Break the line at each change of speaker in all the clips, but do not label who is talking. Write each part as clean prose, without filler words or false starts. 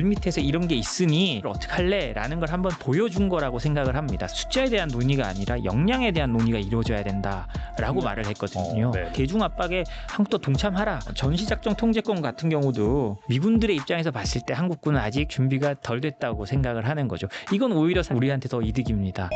밑에서 이런 게 있으니 어떻게 할래? 라는 걸 한번 보여준 거라고 생각을 합니다. 숫자에 대한 논의가 아니라 역량에 대한 논의가 이루어져야 된다라고 말을 했거든요.
네.
대중 압박에 한국도 동참하라. 전시작전 통제권 같은 경우도 미군들의 입장에서 봤을 때 한국군은 아직 준비가 덜 됐다고 생각을 하는 거죠. 이건 오히려 우리한테 더 이득입니다.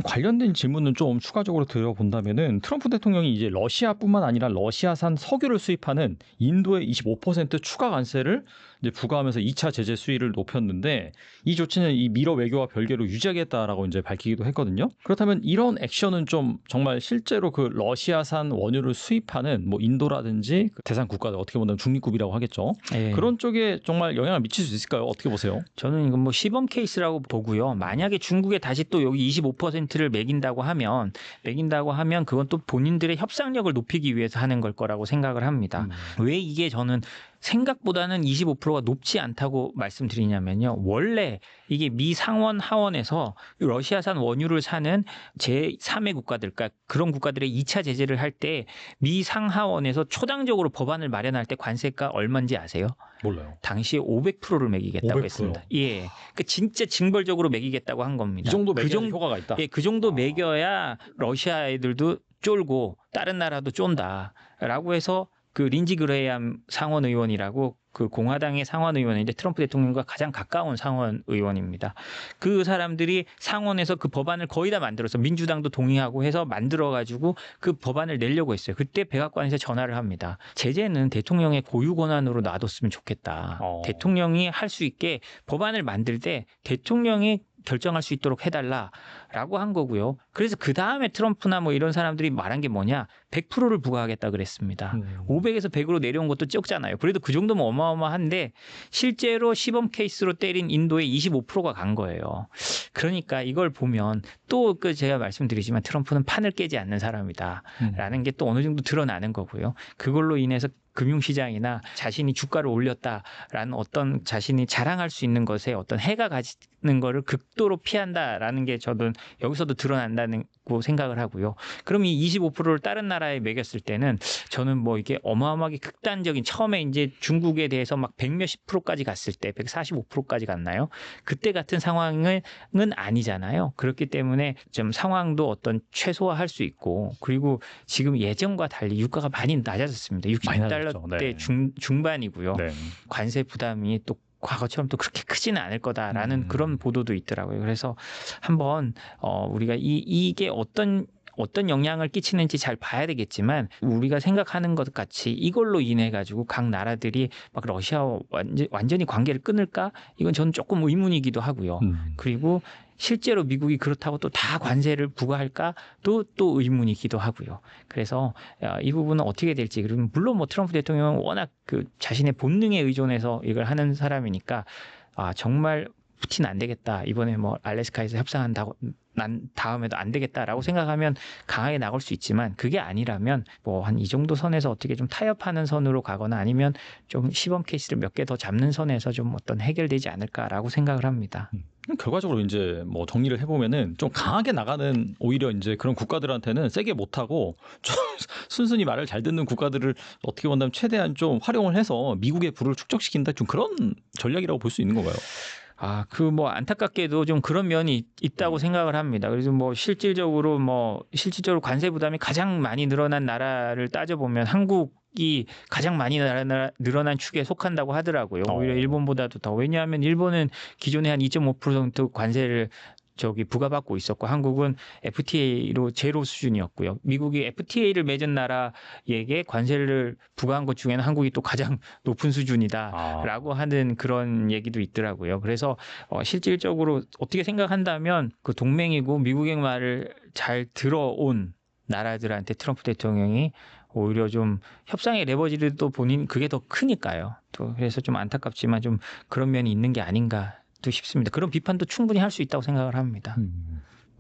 관련된 질문은 좀 추가적으로 들어본다면은 트럼프 대통령이 이제 러시아뿐만 아니라 러시아산 석유를 수입하는 인도의 25% 추가 관세를 이제 부과하면서 2차 제재 수위를 높였는데 이 조치는 이 미러 외교와 별개로 유지하겠다라고 이제 밝히기도 했거든요. 그렇다면 이런 액션은 좀 정말 실제로 그 러시아산 원유를 수입하는 뭐 인도라든지 그 대상 국가들 어떻게 보면 중립국이라고 하겠죠.
네.
그런 쪽에 정말 영향을 미칠 수 있을까요? 어떻게 보세요?
저는 이건 뭐 시범 케이스라고 보고요. 만약에 중국에 다시 또 여기 25%를 매긴다고 하면 그건 또 본인들의 협상력을 높이기 위해서 하는 걸 거라고 생각을 합니다. 왜 이게 저는 생각보다는 25%가 높지 않다고 말씀드리냐면요. 원래 이게 미 상원 하원에서 러시아산 원유를 사는 제3의 국가들, 그러니까 그런 국가들의 2차 제재를 할 때 미 상하원에서 초당적으로 법안을 마련할 때 관세가 얼마인지 아세요?
몰라요.
당시에 500%를 매기겠다고
500%요?
했습니다. 예, 그 진짜 징벌적으로 매기겠다고 한 겁니다.
이 정도 매겨야
그
효과가 있다.
예, 그 정도 매겨야 러시아 애들도 쫄고 다른 나라도 쫀다라고 해서 그 린지 그레이엄 상원 의원이라고 그 공화당의 상원 의원인데 트럼프 대통령과 가장 가까운 상원 의원입니다. 그 사람들이 상원에서 그 법안을 거의 다 만들어서 민주당도 동의하고 해서 만들어가지고 그 법안을 내려고 했어요. 그때 백악관에서 전화를 합니다. 제재는 대통령의 고유 권한으로 놔뒀으면 좋겠다. 대통령이 할 수 있게 법안을 만들 때 대통령이 결정할 수 있도록 해달라라고 한 거고요. 그래서 그 다음에 트럼프나 뭐 이런 사람들이 말한 게 뭐냐? 100%를 부과하겠다 그랬습니다. 500에서 100으로 내려온 것도 적잖아요. 그래도 그 정도면 어마어마한데 실제로 시범 케이스로 때린 인도의 25%가 간 거예요. 그러니까 이걸 보면 또 그 제가 말씀드리지만 트럼프는 판을 깨지 않는 사람이다라는 게 또 어느 정도 드러나는 거고요. 그걸로 인해서 금융시장이나 자신이 주가를 올렸다라는 어떤 자신이 자랑할 수 있는 것에 어떤 해가 가지는 거를 극도로 피한다라는 게 저는 여기서도 드러난다고 생각을 하고요. 그럼 이 25%를 다른 나라에 매겼을 때는 저는 뭐 이게 어마어마하게 극단적인 처음에 이제 중국에 대해서 막 100몇십 %까지 갔을 때 145%까지 갔나요? 그때 같은 상황은 아니잖아요. 그렇기 때문에 좀 상황도 어떤 최소화할 수 있고 그리고 지금 예전과 달리 유가가 많이 낮아졌습니다. 60달러 대 중반이고요.
네.
관세 부담이 또 과거처럼 또 그렇게 크지는 않을 거다라는 그런 보도도 있더라고요. 그래서 한번 우리가 이게 어떤 영향을 끼치는지 잘 봐야 되겠지만 우리가 생각하는 것 같이 이걸로 인해 가지고 각 나라들이 막 러시아와 완전히 관계를 끊을까? 이건 저는 조금 의문이기도 하고요. 그리고 실제로 미국이 그렇다고 또 다 관세를 부과할까? 또 의문이기도 하고요. 그래서 이 부분은 어떻게 될지. 그리고 물론 뭐 트럼프 대통령은 워낙 그 자신의 본능에 의존해서 이걸 하는 사람이니까 정말 푸틴 안 되겠다. 이번에 뭐 알래스카에서 협상한다고 난 다음에도 안 되겠다라고 생각하면 강하게 나갈 수 있지만 그게 아니라면 뭐 한 이 정도 선에서 어떻게 좀 타협하는 선으로 가거나 아니면 좀 시범 케이스를 몇 개 더 잡는 선에서 좀 어떤 해결되지 않을까라고 생각을 합니다.
결과적으로 이제 뭐 정리를 해보면은 좀 강하게 나가는 오히려 이제 그런 국가들한테는 세게 못하고 좀 순순히 말을 잘 듣는 국가들을 어떻게 본다면 최대한 좀 활용을 해서 미국의 부를 축적시킨다 좀 그런 전략이라고 볼 수 있는 건가요?
그 뭐 안타깝게도 좀 그런 면이 있다고 생각을 합니다. 그래서 뭐 실질적으로 관세 부담이 가장 많이 늘어난 나라를 따져보면 한국이 가장 많이 늘어난 축에 속한다고 하더라고요. 오히려 일본보다도 더. 왜냐하면 일본은 기존에 한 2.5% 관세를 부과받고 있었고 한국은 FTA로 제로 수준이었고요. 미국이 FTA를 맺은 나라에게 관세를 부과한 것 중에는 한국이 또 가장 높은 수준이다라고 하는 그런 얘기도 있더라고요. 그래서 실질적으로 어떻게 생각한다면 그 동맹이고 미국의 말을 잘 들어온 나라들한테 트럼프 대통령이 오히려 좀 협상의 레버리지를 또 본인 그게 더 크니까요. 또 그래서 좀 안타깝지만 좀 그런 면이 있는 게 아닌가 또 싶습니다. 그런 비판도 충분히 할 수 있다고 생각을 합니다.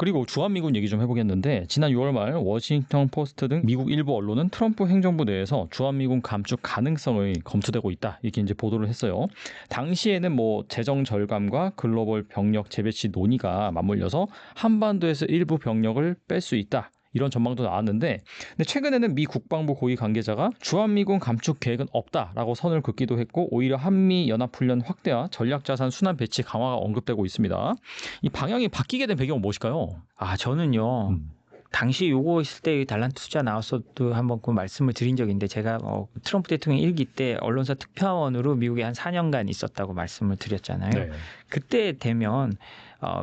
그리고 주한미군 얘기 좀 해보겠는데 지난 6월 말 워싱턴 포스트 등 미국 일부 언론은 트럼프 행정부 내에서 주한미군 감축 가능성이 검토되고 있다 이렇게 이제 보도를 했어요. 당시에는 뭐 재정 절감과 글로벌 병력 재배치 논의가 맞물려서 한반도에서 일부 병력을 뺄 수 있다. 이런 전망도 나왔는데 근데 최근에는 미 국방부 고위 관계자가 주한미군 감축 계획은 없다라고 선을 긋기도 했고 오히려 한미 연합훈련 확대와 전략자산 순환 배치 강화가 언급되고 있습니다. 이 방향이 바뀌게 된 배경은 무엇일까요?
저는요. 당시 요거 있을 때 달란트 투자 나왔어도 한번 그 말씀을 드린 적이 있는데 제가 트럼프 대통령 1기 때 언론사 특파원으로 미국에 한 4년간 있었다고 말씀을 드렸잖아요.
네.
그때 되면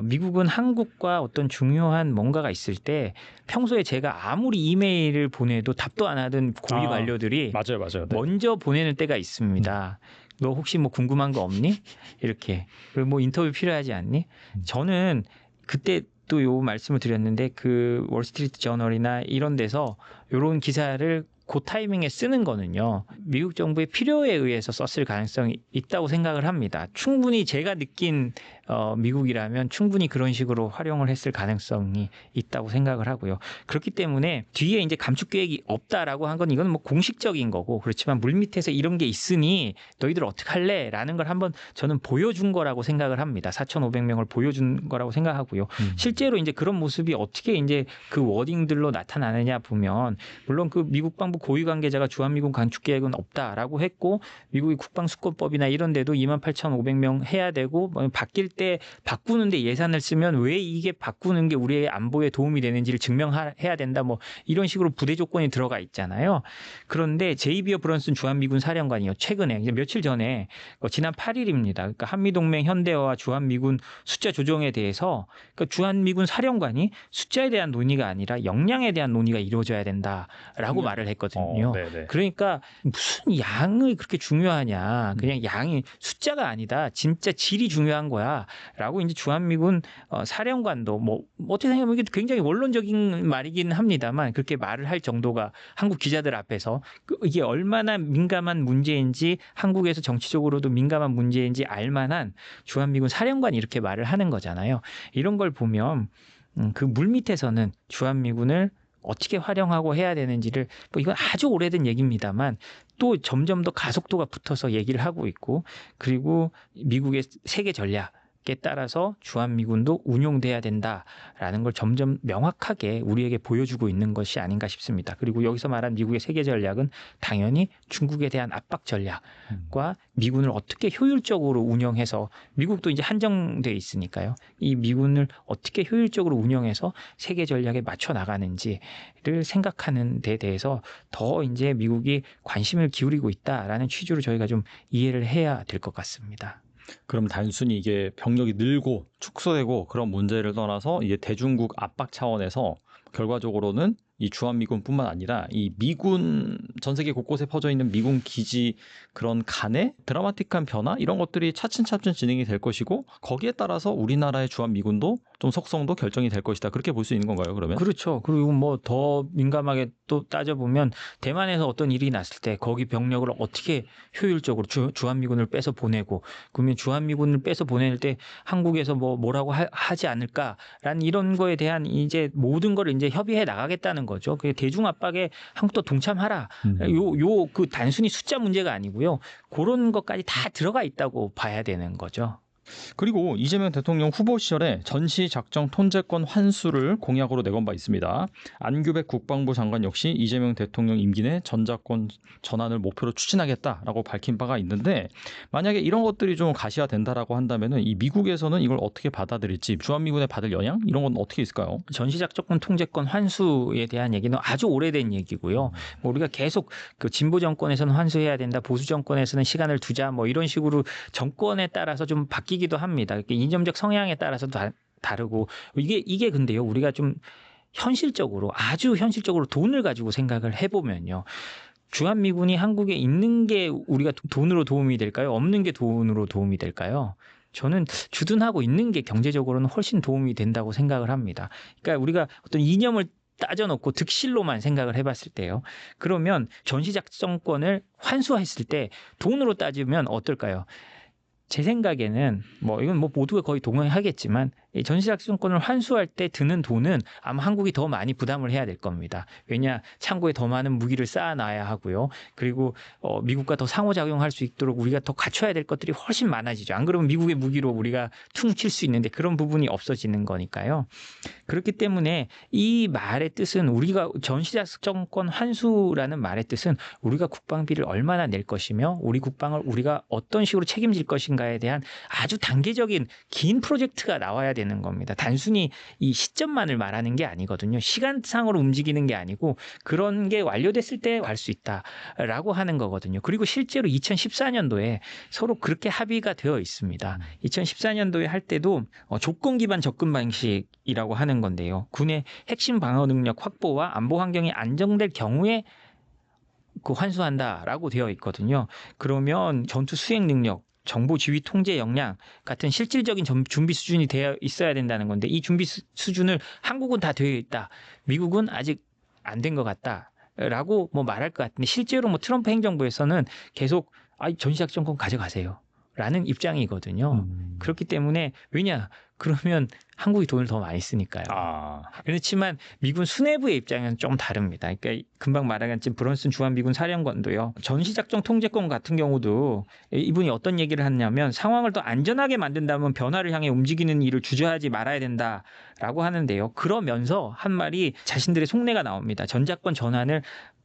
미국은 한국과 어떤 중요한 뭔가가 있을 때 평소에 제가 아무리 이메일을 보내도 답도 안 하던 고위 관료들이
맞아요. 네.
먼저 보내는 때가 있습니다. 너 혹시 뭐 궁금한 거 없니? 이렇게. 그리고 뭐 인터뷰 필요하지 않니? 저는 그때 또 요 말씀을 드렸는데 그 월스트리트 저널이나 이런 데서 요런 기사를 그 타이밍에 쓰는 거는요. 미국 정부의 필요에 의해서 썼을 가능성이 있다고 생각을 합니다. 충분히 제가 느낀 미국이라면 충분히 그런 식으로 활용을 했을 가능성이 있다고 생각을 하고요. 그렇기 때문에 뒤에 이제 감축 계획이 없다라고 한 건 이건 뭐 공식적인 거고 그렇지만 물밑에서 이런 게 있으니 너희들 어떻게 할래? 라는 걸 한번 저는 보여준 거라고 생각을 합니다. 4,500명을 보여준 거라고 생각하고요. 실제로 이제 그런 모습이 어떻게 이제 그 워딩들로 나타나느냐 보면 물론 그 미국 국방부 고위 관계자가 주한미군 감축 계획은 없다라고 했고 미국의 국방수권법이나 이런 데도 28,500명 해야 되고 바뀔 때 바꾸는데 예산을 쓰면 왜 이게 바꾸는 게 우리의 안보에 도움이 되는지를 증명해야 된다 뭐 이런 식으로 부대 조건이 들어가 있잖아요. 그런데 제이비어 브런슨 주한미군 사령관이요. 최근에 이제 며칠 전에 지난 8일입니다. 그러니까 한미동맹 현대화와 주한미군 숫자 조정에 대해서 그러니까 주한미군 사령관이 숫자에 대한 논의가 아니라 역량에 대한 논의가 이루어져야 된다라고 말을 했거든요. 그러니까 무슨 양이 그렇게 중요하냐. 그냥 양이 숫자가 아니다. 진짜 질이 중요한 거야라고 이제 주한미군 사령관도 뭐 어떻게 생각하면 이게 굉장히 원론적인 말이긴 합니다만 그렇게 말을 할 정도가 한국 기자들 앞에서 이게 얼마나 민감한 문제인지 한국에서 정치적으로도 민감한 문제인지 알만한 주한미군 사령관이 이렇게 말을 하는 거잖아요. 이런 걸 보면 그 물밑에서는 주한미군을 어떻게 활용하고 해야 되는지를 뭐 이건 아주 오래된 얘기입니다만 또 점점 더 가속도가 붙어서 얘기를 하고 있고 그리고 미국의 세계 전략에 따라서 주한미군도 운용돼야 된다라는 걸 점점 명확하게 우리에게 보여주고 있는 것이 아닌가 싶습니다. 그리고 여기서 말한 미국의 세계 전략은 당연히 중국에 대한 압박 전략과 미군을 어떻게 효율적으로 운영해서 미국도 이제 한정돼 있으니까요. 이 미군을 어떻게 효율적으로 운영해서 세계 전략에 맞춰 나가는지를 생각하는 데 대해서 더 이제 미국이 관심을 기울이고 있다라는 취지로 저희가 좀 이해를 해야 될 것 같습니다.
그럼 단순히 이게 병력이 늘고 축소되고 그런 문제를 떠나서 이게 대중국 압박 차원에서 결과적으로는 이 주한미군뿐만 아니라 이 미군 전 세계 곳곳에 퍼져 있는 미군 기지 그런 간의 드라마틱한 변화 이런 것들이 차츰차츰 진행이 될 것이고 거기에 따라서 우리나라의 주한미군도 좀 속성도 결정이 될 것이다. 그렇게 볼 수 있는 건가요, 그러면?
그렇죠. 그리고 뭐 더 민감하게 또 따져보면 대만에서 어떤 일이 났을 때 거기 병력을 어떻게 효율적으로 주한미군을 빼서 보내고 그러면 주한미군을 빼서 보낼 때 한국에서 뭐라고 하지 않을까라는 이런 거에 대한 이제 모든 걸 이제 협의해 나가겠다는 거죠. 그 대중 압박에 한국도 동참하라. 요 그 단순히 숫자 문제가 아니고요. 그런 것까지 다 들어가 있다고 봐야 되는 거죠.
그리고 이재명 대통령 후보 시절에 전시작전 통제권 환수를 공약으로 내건 바 있습니다. 안규백 국방부 장관 역시 이재명 대통령 임기 내 전자권 전환을 목표로 추진하겠다라고 밝힌 바가 있는데 만약에 이런 것들이 좀 가시화된다라고 한다면은 이 미국에서는 이걸 어떻게 받아들일지 주한미군에 받을 영향 이런 건 어떻게 있을까요?
전시작전 통제권 환수에 대한 얘기는 아주 오래된 얘기고요. 뭐 우리가 계속 그 진보 정권에서는 환수해야 된다, 보수 정권에서는 시간을 두자 뭐 이런 식으로 정권에 따라서 좀 바뀌기도 합니다. 이념적 성향에 따라서도 다르고 이게 근데요 우리가 좀 현실적으로 아주 현실적으로 돈을 가지고 생각을 해보면요. 주한미군이 한국에 있는 게 우리가 돈으로 도움이 될까요? 없는 게 돈으로 도움이 될까요? 저는 주둔하고 있는 게 경제적으로는 훨씬 도움이 된다고 생각을 합니다. 그러니까 우리가 어떤 이념을 따져놓고 득실로만 생각을 해봤을 때요. 그러면 전시작전권을 환수했을 때 돈으로 따지면 어떨까요? 제 생각에는 뭐 이건 뭐 모두가 거의 동의하겠지만 이 전시작전권을 환수할 때 드는 돈은 아마 한국이 더 많이 부담을 해야 될 겁니다. 왜냐 창고에 더 많은 무기를 쌓아놔야 하고요. 그리고 미국과 더 상호작용할 수 있도록 우리가 더 갖춰야 될 것들이 훨씬 많아지죠. 안 그러면 미국의 무기로 우리가 퉁칠 수 있는데 그런 부분이 없어지는 거니까요. 그렇기 때문에 이 말의 뜻은 우리가 전시작전권 환수라는 말의 뜻은 우리가 국방비를 얼마나 낼 것이며 우리 국방을 우리가 어떤 식으로 책임질 것인가에 대한 아주 단계적인 긴 프로젝트가 나와야 되는 겁니다. 단순히 이 시점만을 말하는 게 아니거든요. 시간상으로 움직이는 게 아니고 그런 게 완료됐을 때 갈 수 있다라고 하는 거거든요. 그리고 실제로 2014년도에 서로 그렇게 합의가 되어 있습니다. 2014년도에 할 때도 조건 기반 접근 방식이라고 하는 건데요. 군의 핵심 방어 능력 확보와 안보 환경이 안정될 경우에 그 환수한다라고 되어 있거든요. 그러면 전투 수행 능력, 정보 지휘 통제 역량 같은 실질적인 준비 수준이 되어 있어야 된다는 건데 이 준비 수준을 한국은 다 되어 있다. 미국은 아직 안 된 것 같다라고 뭐 말할 것 같은데 실제로 뭐 트럼프 행정부에서는 계속 전시작전권 가져가세요. 라는 입장이거든요. 그렇기 때문에 왜냐? 그러면 한국이 돈을 더 많이 쓰니까요. 그렇지만 미군 수뇌부의 입장은 좀 다릅니다. 그러니까 금방 말하겠지만 브런슨 주한미군 사령관도요. 전시작전 통제권 같은 경우도 이분이 어떤 얘기를 하냐면 상황을 더 안전하게 만든다면 변화를 향해 움직이는 일을 주저하지 말아야 된다라고 하는데요. 그러면서 한 말이 자신들의 속내가 나옵니다. 전작권 전환을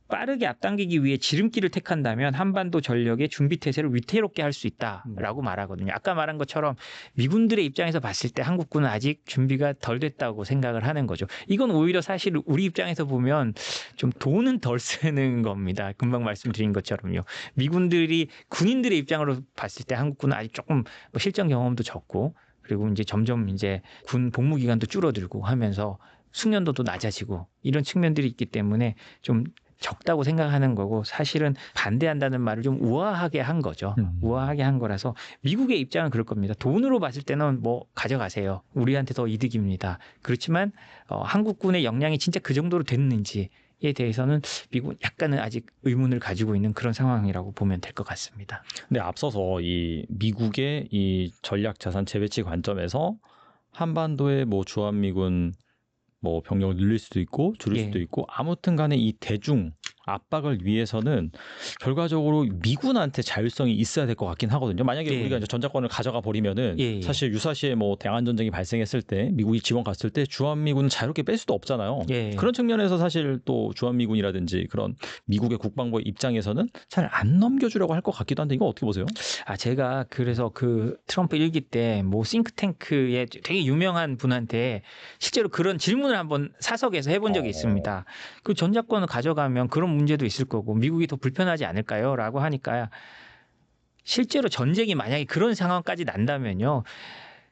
빠르게 앞당기기 위해 지름길을 택한다면 한반도 전력의 준비 태세를 위태롭게 할 수 있다라고 말하거든요. 아까 말한 것처럼 미군들의 입장에서 봤을 때 한국군은 아직 준비가 덜 됐다고 생각을 하는 거죠. 이건 오히려 사실 우리 입장에서 보면 좀 돈은 덜 쓰는 겁니다. 금방 말씀드린 것처럼요. 미군들이 군인들의 입장으로 봤을 때 한국군은 아직 조금 실전 경험도 적고 그리고 이제 점점 이제 군 복무 기간도 줄어들고 하면서 숙련도도 낮아지고 이런 측면들이 있기 때문에 좀 적다고 생각하는 거고 사실은 반대한다는 말을 좀 우아하게 한 거죠. 우아하게 한 거라서 미국의 입장은 그럴 겁니다. 돈으로 봤을 때는 뭐 가져가세요. 우리한테 더 이득입니다. 그렇지만 한국군의 역량이 진짜 그 정도로 됐는지에 대해서는 미국은 약간은 아직 의문을 가지고 있는 그런 상황이라고 보면 될 것 같습니다.
근데 앞서서 이 미국의 이 전략 자산 재배치 관점에서 한반도의 뭐 주한미군 뭐 병력을 늘릴 수도 있고 줄일 수도 있고 아무튼 간에 이 대중 압박을 위해서는 결과적으로 미군한테 자율성이 있어야 될 것 같긴 하거든요. 만약에 우리가 이제 전작권을 가져가 버리면은 사실 유사시에 뭐 대한 전쟁이 발생했을 때 미국이 지원 갔을 때 주한미군은 자유롭게 뺄 수도 없잖아요. 그런 측면에서 사실 또 주한미군이라든지 그런 미국의 국방부의 입장에서는 잘 안 넘겨주려고 할 것 같기도 한데 이거 어떻게 보세요?
제가 그래서 그 트럼프 일기 때 뭐 싱크탱크의 되게 유명한 분한테 실제로 그런 질문을 한번 사석에서 해본 적이 있습니다. 그 전작권을 가져가면 그런 문제도 있을 거고 미국이 더 불편하지 않을까요? 라고 하니까 실제로 전쟁이 만약에 그런 상황까지 난다면요.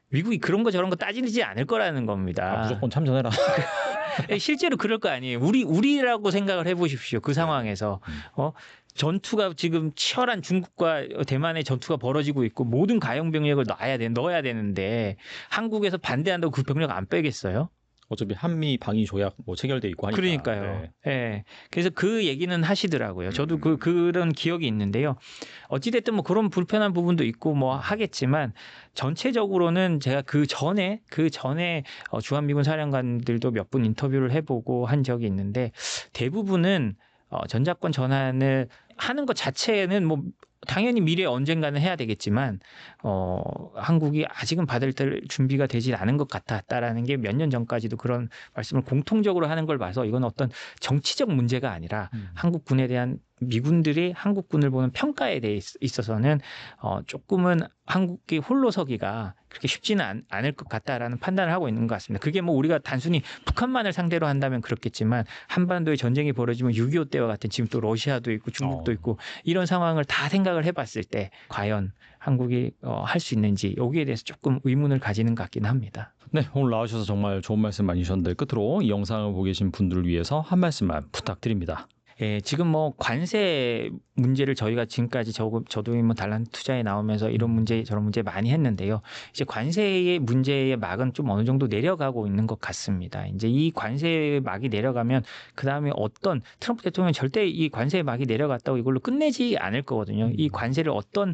미국이 그런 거 저런 거 따지지 않을 거라는 겁니다.
무조건 참전해라.
실제로 그럴 거 아니에요. 우리라고 생각을 해보십시오. 그 상황에서 전투가 지금 치열한 중국과 대만의 전투가 벌어지고 있고 모든 가용 병력을 넣어야 되는데 한국에서 반대한다고 그 병력 안 빼겠어요?
어차피 한미 방위 조약 뭐 체결돼 있고 하니까.
그러니까요. 네. 그래서 그 얘기는 하시더라고요. 저도 그런 기억이 있는데요. 어찌됐든 뭐 그런 불편한 부분도 있고 뭐 하겠지만 전체적으로는 제가 그 전에 주한미군 사령관들도 몇 분 인터뷰를 해보고 한 적이 있는데 대부분은 전작권 전환을 하는 것 자체는 뭐 당연히 미래에 언젠가는 해야 되겠지만 한국이 아직은 받을 준비가 되지 않은 것 같았다라는 게 몇 년 전까지도 그런 말씀을 공통적으로 하는 걸 봐서 이건 어떤 정치적 문제가 아니라 한국군에 대한 미군들이 한국군을 보는 평가에 대해 있어서는 조금은 한국이 홀로 서기가 그렇게 쉽지는 않을 것 같다라는 판단을 하고 있는 것 같습니다. 그게 뭐 우리가 단순히 북한만을 상대로 한다면 그렇겠지만 한반도에 전쟁이 벌어지면 6.25 때와 같은 지금 또 러시아도 있고 중국도 있고 이런 상황을 다 생각을 해봤을 때 과연 한국이 할 수 있는지 여기에 대해서 조금 의문을 가지는 것 같긴 합니다.
네, 오늘 나와주셔서 정말 좋은 말씀 많이 주셨는데 끝으로 이 영상을 보고 계신 분들을 위해서 한 말씀만 부탁드립니다.
지금 뭐 관세 문제를 저희가 지금까지 저도 뭐 단란 투자에 나오면서 이런 문제 저런 문제 많이 했는데요. 이제 관세의 문제의 막은 좀 어느 정도 내려가고 있는 것 같습니다. 이제 이 관세의 막이 내려가면 그 다음에 어떤 트럼프 대통령은 절대 이 관세의 막이 내려갔다고 이걸로 끝내지 않을 거거든요. 이 관세를 어떤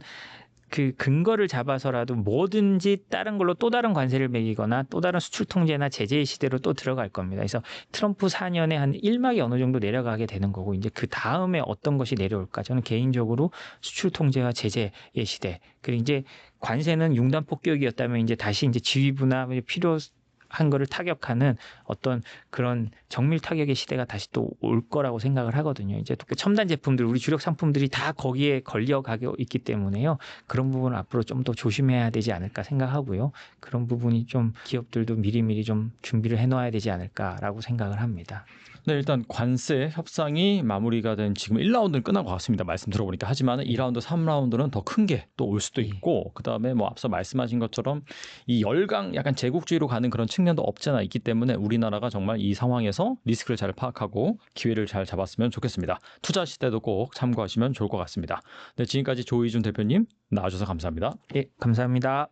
그 근거를 잡아서라도 뭐든지 다른 걸로 또 다른 관세를 매기거나 또 다른 수출 통제나 제재의 시대로 또 들어갈 겁니다. 그래서 트럼프 4년에 한 1막이 어느 정도 내려가게 되는 거고 이제 그 다음에 어떤 것이 내려올까? 저는 개인적으로 수출 통제와 제재의 시대. 그리고 이제 관세는 융단 폭격이었다면 이제 다시 이제 지위부나 필요한 거를 타격하는 어떤 그런 정밀 타격의 시대가 다시 또 올 거라고 생각을 하거든요. 이제 또 첨단 제품들, 우리 주력 상품들이 다 거기에 걸려가고 있기 때문에요. 그런 부분을 앞으로 좀 더 조심해야 되지 않을까 생각하고요. 그런 부분이 좀 기업들도 미리미리 좀 준비를 해놔야 되지 않을까라고 생각을 합니다.
네, 일단 관세 협상이 마무리가 된 지금 1라운드는 끝난 것 같습니다. 말씀 들어보니까. 하지만 2라운드, 3라운드는 더 큰 게 또 올 수도 있고 그다음에 뭐 앞서 말씀하신 것처럼 이 열강 약간 제국주의로 가는 그런 측면도 없잖아 있기 때문에 우리나라가 정말 이 상황에서 리스크를 잘 파악하고 기회를 잘 잡았으면 좋겠습니다. 투자 시대도 꼭 참고하시면 좋을 것 같습니다. 네, 지금까지 조이준 대표님 나와주셔서 감사합니다.
예, 감사합니다.